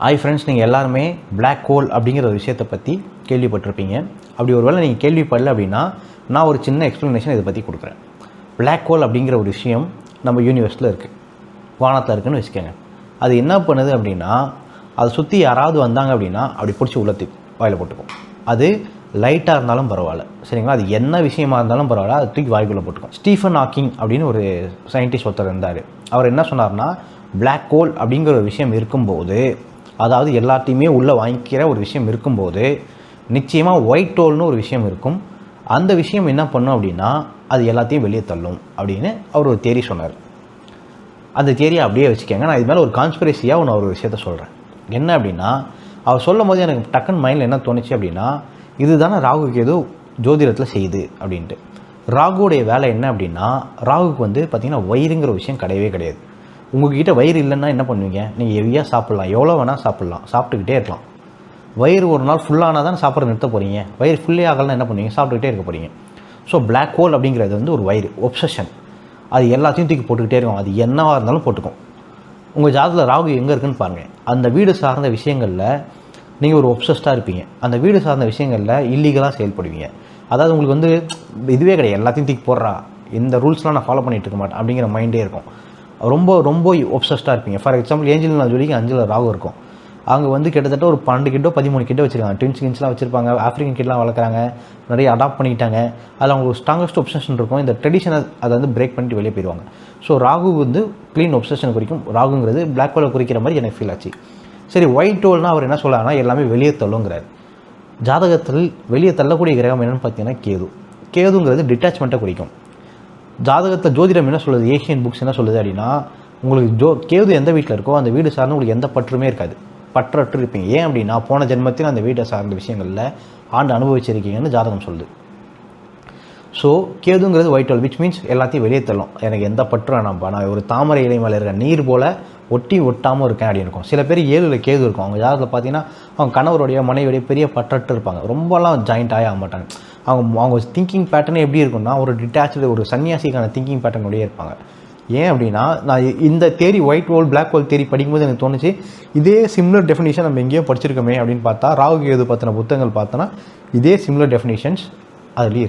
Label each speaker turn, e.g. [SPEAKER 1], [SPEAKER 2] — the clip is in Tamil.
[SPEAKER 1] ஹாய் ஃப்ரெண்ட்ஸ், நீங்கள் எல்லாருமே பிளாக் ஹோல் அப்படிங்கிற ஒரு விஷயத்தை பற்றி கேள்விப்பட்டிருப்பீங்க. அப்படி ஒரு வேளை நீங்கள் கேள்விப்படல அப்படின்னா நான் ஒரு சின்ன எக்ஸ்ப்ளனேஷன் இதை பற்றி கொடுக்குறேன். பிளாக் ஹோல் அப்படிங்கிற ஒரு விஷயம் நம்ம யூனிவர்ஸில் இருக்குது, வானத்தில் இருக்குதுன்னு வச்சுக்கோங்க. அது என்ன பண்ணுது அப்படின்னா, அதை சுற்றி யாராவது வந்தாங்க அப்படின்னா அப்படி பிடிச்சி உள்ளத்தி வாயில் போட்டுக்கும். அது லைட்டாக இருந்தாலும் பரவாயில்ல, சரிங்களா? அது என்ன விஷயமா இருந்தாலும் பரவாயில்ல, அது தூக்கி வாய்க்குள்ளே போட்டுக்கும். ஸ்டீஃபன் ஹாக்கிங் அப்படின்னு ஒரு சயின்டிஸ்ட் ஒருத்தர் இருந்தார். அவர் என்ன சொன்னார்னா, பிளாக் ஹோல் அப்படிங்கிற ஒரு விஷயம் இருக்கும்போது, அதாவது எல்லாத்தையுமே உள்ளே வாங்கிக்கிற ஒரு விஷயம் இருக்கும்போது, நிச்சயமாக ஒயிட் ஹோல்னு ஒரு விஷயம் இருக்கும். அந்த விஷயம் என்ன பண்ணும் அப்படின்னா, அது எல்லாத்தையும் வெளியே தள்ளும் அப்படின்னு அவர் ஒரு தியரி சொன்னார். அந்த தியரியை அப்படியே வச்சுக்கோங்க. நான் இது மேலே ஒரு கான்ஸ்பிரசியாக ஒன்று ஒரு விஷயத்த சொல்கிறேன். என்ன அப்படின்னா, அவர் சொல்லும் போது எனக்கு டக்குன்னு மைண்டில் என்ன தோணுச்சு அப்படின்னா, இதுதானே ராகுக்கு ஏதோ ஜோதிடத்தில் செய்யுது அப்படின்ட்டு. ராகுடைய வேலை என்ன அப்படின்னா, ராகுக்கு வந்து பார்த்திங்கன்னா வயிறுங்கிற விஷயம் கிடையவே கிடையாது. உங்கள்கிட்ட வயிறு இல்லைன்னா என்ன பண்ணுவீங்க? நீங்கள் ஹெவியாக சாப்பிட்லாம், எவ்வளோ வேணால் சாப்பிட்லாம், சாப்பிட்டுக்கிட்டே இருக்கலாம். வயிறு ஒரு நாள் ஃபுல்லானால் தான் சாப்பிட்ற நிறுத்த போகிறீங்க. வயிறு ஃபுல்லே ஆகலாம் என்ன பண்ணுவீங்க? சாப்பிட்டுக்கிட்டே இருக்க போகிறீங்க. ஸோ பிளாக் ஹோல் அப்படிங்கிறது வந்து ஒரு வயிறு ஒப்சஷன். அது எல்லாத்தையும் தூக்கி போட்டுக்கிட்டே இருக்கும். அது என்னவாக இருந்தாலும் போட்டுக்கும். உங்கள் ஜாதகத்தில் ராகு எங்கே இருக்குதுன்னு பாருங்கள். அந்த வீடு சார்ந்த விஷயங்களில் நீங்கள் ஒரு ஒப்சஸ்டாக இருப்பீங்க. அந்த வீடு சார்ந்த விஷயங்களில் இல்லீகலாக செயல்படுவீங்க. அதாவது உங்களுக்கு வந்து இதுவே கிடையாது, எல்லாத்தையும் தூக்கி போடுறா, இந்த ரூல்ஸ்லாம் நான் ஃபாலோ பண்ணிகிட்டு இருக்க மாட்டேன் அப்படிங்கிற மைண்டே இருக்கும். ரொம்ப ரொம்ப ஒப்சஸ்டாக இருப்பீங்க. ஃபார் எக்ஸாம்பிள் ஏஞ்சலினா ஜோலிக்கு 5 ராகு இருக்கும். அவங்க வந்து கிட்டத்தட்ட ஒரு 12 கிட்டோ 13 கிட்டோ வச்சுருக்காங்க. ட்வின்ஸ்லாம் வச்சுருப்பாங்க. ஆஃப்ரிக்கன் கிட்லாம் வளர்க்குறாங்க. நிறைய அடாப்ட் பண்ணிக்கிட்டாங்க. அதில் அவங்களுக்கு ஸ்ட்ராங்கஸ்ட் ஒப்சஷன் இருக்கும். இந்த ட்ரெடிஷனை அதை வந்து பிரேக் பண்ணிட்டு வெளியே போயிடுவாங்க. ஸோ ராகு வந்து க்ளீன் ஒப்சஷன் குறிக்கும். ராகுங்கிறது பிளாக் ஹோலை குறிக்கிற மாதிரி எனக்கு ஃபீல் ஆச்சு. சரி, ஒயிட் ஹோல்னால் அவர் என்ன சொல்கிறாருன்னா, எல்லாமே வெளியே தள்ளுங்கிறார். ஜாதகத்தில் வெளியே தள்ளக்கூடிய கிரகம் என்னென்னு பார்த்தீங்கன்னா கேது. கேதுங்கிறது டிட்டாச்மெண்ட்டை குறிக்கும். ஜாதகத்தில் ஜோதிடம் என்ன சொல்லுது, ஏஷியன் புக்ஸ் என்ன சொல்லுது அப்படின்னா, உங்களுக்கு கேது எந்த வீட்டில் இருக்கோ அந்த வீடு சார்ந்து உங்களுக்கு எந்த பற்றுமே இருக்காது, பற்றற்று இருப்பீங்க. ஏன் அப்படின்னா, போன ஜென்மத்தில் அந்த வீட்டை சார்ந்த விஷயங்களில் ஆண்டு அனுபவிச்சிருக்கீங்கன்னு ஜாதகம் சொல்லுது. ஸோ கேதுங்கிறது ஒயிட் ஹோல், விச் மீன்ஸ் எல்லாத்தையும் வெளியே தள்ளும். எனக்கு எந்த பற்றும் வேணாம்ப்பா, நான் ஒரு தாமரை இலை மேலே இருக்க நீர் போல் ஒட்டி ஒட்டாமல் இருக்கேன் அப்படின்னு இருக்கும். சில பேர் 7ல் கேது இருக்கும். அவங்க ஜாதகத்தில் பார்த்தீங்கன்னா அவங்க கணவருடைய மனைவியுடைய பெரிய பற்றற்று இருப்பாங்க. ரொம்பலாம் ஜாயிண்ட் ஆக மாட்டாங்க. அவங்க திங்கிங் பேட்டர்னே எப்படி இருக்குன்னா, ஒரு டிட்டாச்சு ஒரு சன்னியாசிக்கான திங்கிங் பேட்டர்னுடைய இருப்பாங்க. ஏன் அப்படின்னா, நான் இந்த தேரி ஒயிட் ஹோல் பிளாக் ஹோல் தேரி படிக்கும்போது எனக்கு தோணுச்சு, இதே சிமிலர் டெஃபினிஷன் நம்ம எங்கேயோ படிச்சிருக்கோமே அப்படின்னு பார்த்தா, ராகு கேது பற்றின புத்தகங்கள் பார்த்தோன்னா இதே சிமிலர் டெஃபினிஷன்ஸ் அதுலேயும்